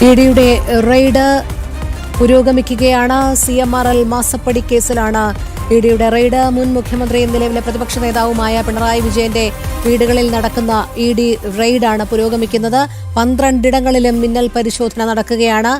ഇഡിയുടെ raid പുരോഗമിക്കുകയാണ്. CMRL മാസപ്പടി കേസിലാണ് ഇഡിയുടെ റെയ്ഡ്. മുൻ മുഖ്യമന്ത്രിയും നിലവിലെ പ്രതിപക്ഷ നേതാവുമായ പിണറായി വിജയന്റെ വീടുകളിൽ നടക്കുന്ന ഇഡി റെയ്ഡാണ് പുരോഗമിക്കുന്നത്. 12 ഇടങ്ങളിലും മിന്നൽ പരിശോധന നടക്കുകയാണ്.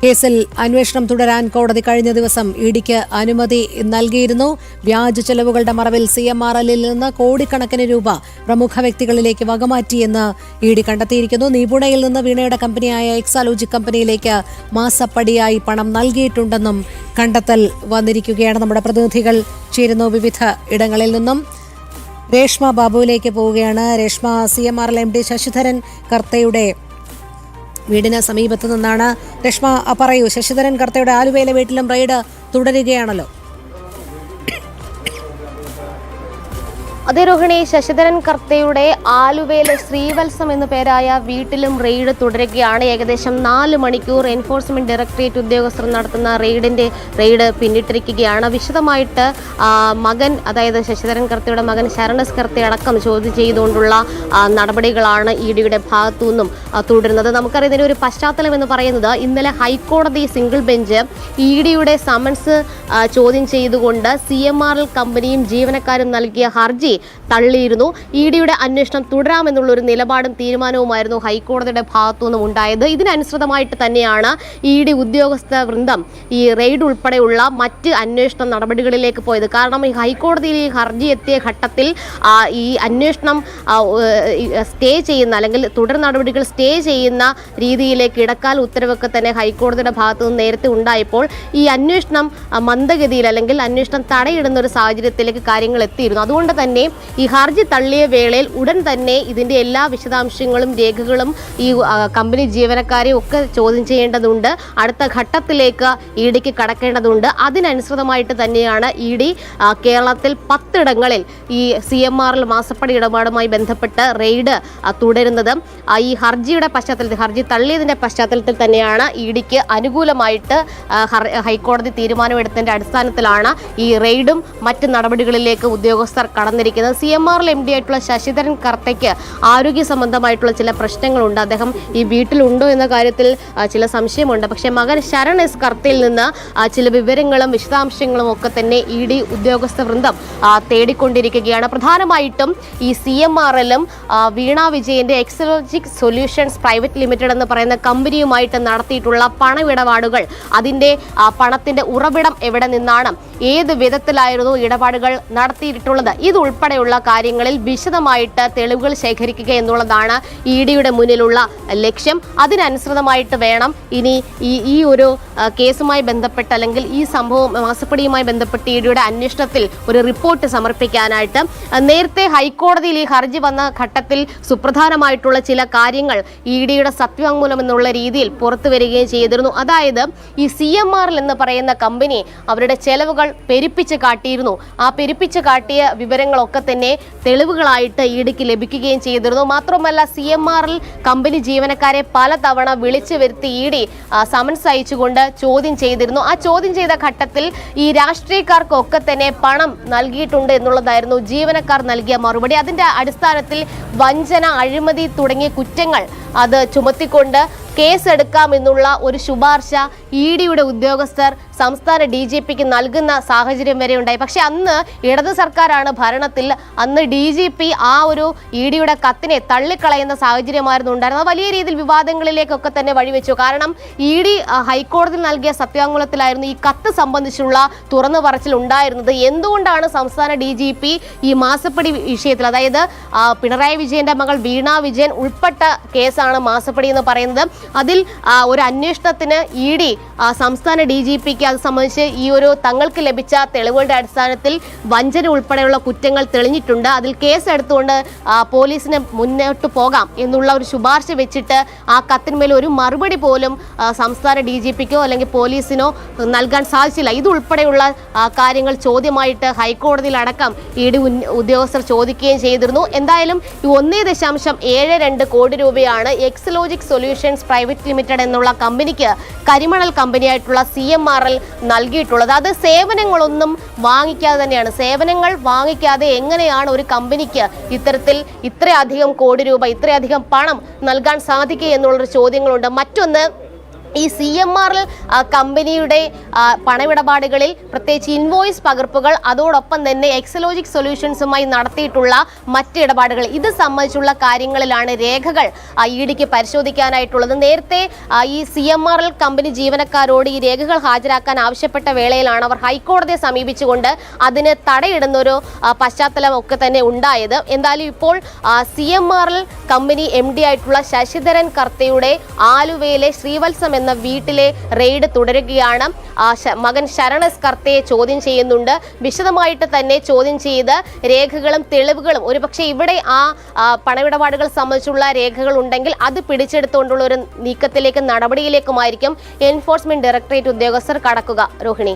കേസിൽ അന്വേഷണം തുടരാൻ കോടതി കഴിഞ്ഞ ദിവസം ഇഡിക്ക് അനുമതി നൽകിയിരുന്നു. വ്യാജ ചെലവുകളുടെ മറവിൽ CMRLൽ നിന്ന് കോടിക്കണക്കിന് രൂപ പ്രമുഖ വ്യക്തികളിലേക്ക് വകമാറ്റിയെന്ന് ഇഡി കണ്ടെത്തിയിരിക്കുന്നു. നിപുണയിൽ നിന്ന് വീണയുടെ കമ്പനിയായ എക്സാലോജിക് കമ്പനിയിലേക്ക് മാസപ്പടിയായി പണം നൽകിയിട്ടുണ്ടെന്നും കണ്ടെത്തൽ വന്നിരിക്കുകയാണ്. നമ്മുടെ പ്രതിനിധികൾ ചേരുന്നു വിവിധ ഇടങ്ങളിൽ നിന്നും. രേഷ്മ ബാബുവിലേക്ക് പോവുകയാണ്. രേഷ്മ, CMRL MD ശശിധരൻ കർത്തയുടെ വീടിന് സമീപത്തു നിന്നാണ്. രേഷ്മ, പറയൂ, ശശിധരൻ കർത്തയുടെ ആലുവയിലെ വീട്ടിലും റെയ്ഡ് തുടരുകയാണല്ലോ. അതേ രോഹിണി, ശശിധരൻ കർത്തയുടെ ആലുവയിലെ ശ്രീവത്സം എന്നു പേരായ വീട്ടിലും റെയ്ഡ് തുടരുകയാണ്. ഏകദേശം 4 മണിക്കൂർ എൻഫോഴ്സ്മെന്റ് ഡയറക്ടറേറ്റ് ഉദ്യോഗസ്ഥർ നടത്തുന്ന റെയ്ഡ് പിന്നിട്ടിരിക്കുകയാണ്. വിശദമായിട്ട് മകൻ, അതായത് ശശിധരൻ കർത്തയുടെ മകൻ ശരണസ് കർത്തയെ അടക്കം ചോദ്യം ചെയ്തുകൊണ്ടുള്ള നടപടികളാണ് ഇഡിയുടെ ഭാഗത്തു നിന്നും തുടരുന്നത്. നമുക്കറിയാം, ഇതിൻ്റെ ഒരു പശ്ചാത്തലം എന്ന് പറയുന്നത് ഇന്നലെ ഹൈക്കോടതി സിംഗിൾ ബെഞ്ച് ഇഡിയുടെ സമൻസ് ചോദ്യം ചെയ്തുകൊണ്ട് CMRL കമ്പനിയും ജീവനക്കാരും നൽകിയ ഹർജി തള്ളിയിരുന്നു. ഇഡിയുടെ അന്വേഷണം തുടരാമെന്നുള്ള ഒരു നിലപാടും തീരുമാനവുമായിരുന്നു ഹൈക്കോടതിയുടെ ഭാഗത്തുനിന്നും ഉണ്ടായത്. ഇതിനനുസൃതമായിട്ട് തന്നെയാണ് ഇഡി ഉദ്യോഗസ്ഥ വൃന്ദം ഈ റെയ്ഡ് ഉൾപ്പെടെയുള്ള മറ്റ് അന്വേഷണ നടപടികളിലേക്ക് പോയത്. കാരണം ഈ ഹൈക്കോടതിയിൽ ഈ ഹർജി എത്തിയ ഘട്ടത്തിൽ ഈ അന്വേഷണം സ്റ്റേ ചെയ്യുന്ന, അല്ലെങ്കിൽ തുടർ നടപടികൾ സ്റ്റേ ചെയ്യുന്ന രീതിയിലേക്ക് ഇടക്കാല ഉത്തരവൊക്കെ തന്നെ ഹൈക്കോടതിയുടെ ഭാഗത്തു നിന്ന് നേരത്തെ ഉണ്ടായപ്പോൾ ഈ അന്വേഷണം മന്ദഗതിയിൽ, അല്ലെങ്കിൽ അന്വേഷണം തടയിടുന്ന ഒരു സാഹചര്യത്തിലേക്ക് കാര്യങ്ങൾ എത്തിയിരുന്നു. അതുകൊണ്ട് തന്നെ ഈ ഹർജി തള്ളിയ വേളയിൽ ഉടൻ തന്നെ ഇതിന്റെ എല്ലാ വിശദാംശങ്ങളും രേഖകളും ഈ കമ്പനി ജീവനക്കാരെ ഒക്കെ ചോദ്യം ചെയ്യേണ്ടതുണ്ട്. അടുത്ത ഘട്ടത്തിലേക്ക് ഇഡിക്ക് കടക്കേണ്ടതുണ്ട്. അതിനനുസൃതമായിട്ട് തന്നെയാണ് ഇഡി കേരളത്തിൽ 10 ഇടങ്ങളിൽ ഈ CMRL മാസപ്പടി ഇടപാടുമായി ബന്ധപ്പെട്ട് റെയ്ഡ് തുടരുന്നത്. ഈ ഹർജിയുടെ പശ്ചാത്തലത്തിൽ, ഹർജി തള്ളിയതിന്റെ പശ്ചാത്തലത്തിൽ തന്നെയാണ് ഇഡിക്ക് അനുകൂലമായിട്ട് ഹൈക്കോടതി തീരുമാനമെടുത്തതിന്റെ അടിസ്ഥാനത്തിലാണ് ഈ റെയ്ഡും മറ്റ് നടപടികളിലേക്ക് ഉദ്യോഗസ്ഥർ കടന്നിരിക്കുന്നത്. CMRL MD ആയിട്ടുള്ള ശശിധരൻ കർത്തയ്ക്ക് ആരോഗ്യ സംബന്ധമായിട്ടുള്ള ചില പ്രശ്നങ്ങളുണ്ട്. അദ്ദേഹം ഈ വീട്ടിലുണ്ടോ എന്ന കാര്യത്തിൽ ചില സംശയമുണ്ട്. പക്ഷേ മകൻ ശരൺ എസ് കർത്തയിൽ നിന്ന് ചില വിവരങ്ങളും വിശദാംശങ്ങളും ഒക്കെ തന്നെ ഇഡി ഉദ്യോഗസ്ഥ വൃന്ദം തേടിക്കൊണ്ടിരിക്കുകയാണ്. പ്രധാനമായിട്ടും ഈ CMRLും വീണ വിജയന്റെ എക്സലോജിക് സൊല്യൂഷൻസ് പ്രൈവറ്റ് ലിമിറ്റഡ് എന്ന് പറയുന്ന കമ്പനിയുമായിട്ട് നടത്തിയിട്ടുള്ള പണമിടപാടുകൾ, അതിന്റെ പണത്തിന്റെ ഉറവിടം എവിടെ നിന്നാണ്, ഏത് വിധത്തിലായിരുന്നു ഇടപാടുകൾ നടത്തിയിട്ടുള്ളത്, ഇതുൾപ്പെടെയുള്ള കാര്യങ്ങളിൽ വിശദമായിട്ട് തെളിവുകൾ ശേഖരിക്കുക എന്നുള്ളതാണ് ഇഡിയുടെ മുന്നിലുള്ള ലക്ഷ്യം. അതിനനുസൃതമായിട്ട് വേണം ഇനി ഈ ഒരു കേസുമായി ബന്ധപ്പെട്ട്, അല്ലെങ്കിൽ ഈ സംഭവം മാസപ്പടിയുമായി ബന്ധപ്പെട്ട് ഇഡിയുടെ അന്വേഷണത്തിൽ ഒരു റിപ്പോർട്ട് സമർപ്പിക്കാനായിട്ട്. നേരത്തെ ഹൈക്കോടതിയിൽ ഈ ഹർജി വന്ന ഘട്ടത്തിൽ സുപ്രധാനമായിട്ടുള്ള ചില കാര്യങ്ങൾ ഇഡിയുടെ സത്യവാങ്മൂലം എന്നുള്ള രീതിയിൽ പുറത്തു വരികയും ചെയ്തിരുന്നു. അതായത് ഈ CMRL എന്ന് പറയുന്ന കമ്പനി അവരുടെ ചെലവുകൾ പെരുപ്പിച്ച് കാട്ടിയിരുന്നു. ആ പെരുപ്പിച്ച് കാട്ടിയ വിവരങ്ങളൊക്കെ തന്നെ തെളിവുകളായിട്ട് ഇഡിക്ക് ലഭിക്കുകയും ചെയ്തിരുന്നു. മാത്രമല്ല, CMRL കമ്പനി ജീവനക്കാരെ പലതവണ വിളിച്ചു വരുത്തി ഇഡി സമൻസ് അയച്ചുകൊണ്ട് ചോദ്യം ചെയ്തിരുന്നു. ആ ചോദ്യം ചെയ്ത ഘട്ടത്തിൽ ഈ രാഷ്ട്രീയക്കാർക്കൊക്കെ തന്നെ പണം നൽകിയിട്ടുണ്ട് എന്നുള്ളതായിരുന്നു ജീവനക്കാർ നൽകിയ മറുപടി. അതിന്റെ അടിസ്ഥാനത്തിൽ വഞ്ചന, അഴിമതി തുടങ്ങിയ കുറ്റങ്ങൾ അത് ചുമത്തിക്കൊണ്ട് കേസെടുക്കാമെന്നുള്ള ഒരു ശുപാർശ ഇഡിയുടെ ഉദ്യോഗസ്ഥർ സംസ്ഥാന DGPക്ക് നൽകുന്ന സാഹചര്യം വരെ ഉണ്ടായി. പക്ഷെ അന്ന് ഇടത് സർക്കാരാണ് ഭരണത്തിൽ. അന്ന് DGP ആ ഒരു ഇഡിയുടെ കത്തിനെ തള്ളിക്കളയുന്ന സാഹചര്യമായിരുന്നു ഉണ്ടായിരുന്നത്. വലിയ രീതിയിൽ വിവാദങ്ങളിലേക്കൊക്കെ തന്നെ വഴിവെച്ചു. കാരണം ഇഡി ഹൈക്കോടതിയിൽ നൽകിയ സത്യാങ്കുലത്തിലായിരുന്നു ഈ കത്ത് സംബന്ധിച്ചുള്ള തുറന്നു പറച്ചിൽ ഉണ്ടായിരുന്നത്. എന്തുകൊണ്ടാണ് സംസ്ഥാന DGP ഈ മാസപ്പടി വിഷയത്തിൽ, അതായത് പിണറായി വിജയന്റെ മകൾ വീണ വിജയൻ ഉൾപ്പെട്ട കേസാണ് മാസപ്പടി എന്ന് പറയുന്നത്, അതിൽ ഒരു അന്വേഷണത്തിന് ഇഡി സംസ്ഥാന DGPക്ക് അത് സംബന്ധിച്ച് ഈ ഒരു തങ്ങൾക്ക് ലഭിച്ച തെളിവുകളുടെ അടിസ്ഥാനത്തിൽ വഞ്ചന ഉൾപ്പെടെയുള്ള കുറ്റങ്ങൾ തെളിഞ്ഞിട്ടുണ്ട്, അതിൽ കേസ് എടുത്തുകൊണ്ട് പോലീസിന് മുന്നോട്ട് പോകാം എന്നുള്ള ഒരു ശുപാർശ വെച്ചിട്ട് ആ കത്തിന്മേൽ ഒരു മറുപടി പോലും സംസ്ഥാന DGPക്കോ അല്ലെങ്കിൽ പോലീസിനോ നൽകാൻ സാധിച്ചില്ല. ഇതുൾപ്പെടെയുള്ള കാര്യങ്ങൾ ചോദ്യമായിട്ട് ഹൈക്കോടതിയിൽ അടക്കം ഇഡി ഉദ്യോഗസ്ഥർ ചോദിക്കുകയും ചെയ്തിരുന്നു. എന്തായാലും 1.72 കോടി രൂപയാണ് എക്സലോജിക് സൊല്യൂഷൻസ് പ്രൈവറ്റ് ലിമിറ്റഡ് എന്നുള്ള കമ്പനിക്ക് കരിമണൽ കമ്പനിയായിട്ടുള്ള CMRL നൽകിയിട്ടുള്ളത്. അത് സേവനങ്ങളൊന്നും വാങ്ങിക്കാതെ തന്നെയാണ്. സേവനങ്ങൾ വാങ്ങിക്കാതെ എങ്ങനെയാണ് ഒരു കമ്പനിക്ക് ഇത്തരത്തിൽ ഇത്രയധികം കോടി രൂപ, ഇത്രയധികം പണം നൽകാൻ സാധിക്കുക എന്നുള്ളൊരു ചോദ്യങ്ങളുണ്ട്. മറ്റൊന്ന്, ഈ CMRL കമ്പനിയുടെ പണമിടപാടുകളിൽ പ്രത്യേകിച്ച് ഇൻവോയ്സ് പകർപ്പുകൾ, അതോടൊപ്പം തന്നെ എക്സലോജിക് സൊല്യൂഷൻസുമായി നടത്തിയിട്ടുള്ള മറ്റ് ഇടപാടുകൾ, ഇത് സംബന്ധിച്ചുള്ള കാര്യങ്ങളിലാണ് രേഖകൾ EDക്ക് പരിശോധിക്കാനായിട്ടുള്ളത്. നേരത്തെ ഈ CMRL കമ്പനി ജീവനക്കാരോട് ഈ രേഖകൾ ഹാജരാക്കാൻ ആവശ്യപ്പെട്ട വേളയിലാണ് അവർ ഹൈക്കോടതിയെ സമീപിച്ചുകൊണ്ട് അതിന് തടയിടുന്ന ഒരു പശ്ചാത്തലം ഒക്കെ തന്നെ ഉണ്ടായത്. എന്തായാലും ഇപ്പോൾ CMRL കമ്പനി MD ആയിട്ടുള്ള ശശിധരൻ കർത്തയുടെ ആലുവയിലെ ശ്രീവത്സം എന്ന വീട്ടിലെ റെയ്ഡ് തുടരുകയാണ്. മകൻ ശരണസ് കർത്തയെ ചോദ്യം ചെയ്യുന്നുണ്ട്. വിശദമായിട്ട് തന്നെ ചോദ്യം ചെയ്ത് രേഖകളും തെളിവുകളും, ഒരുപക്ഷെ ഇവിടെ പണമിടപാടുകൾ സംബന്ധിച്ചുള്ള രേഖകൾ ഉണ്ടെങ്കിൽ അത് പിടിച്ചെടുത്തുകൊണ്ടുള്ള ഒരു നീക്കത്തിലേക്കും നടപടിയിലേക്കുമായിരിക്കും എൻഫോഴ്സ്മെന്റ് ഡയറക്ടറേറ്റ് ഉദ്യോഗസ്ഥർ കടക്കുക. രോഹിണി.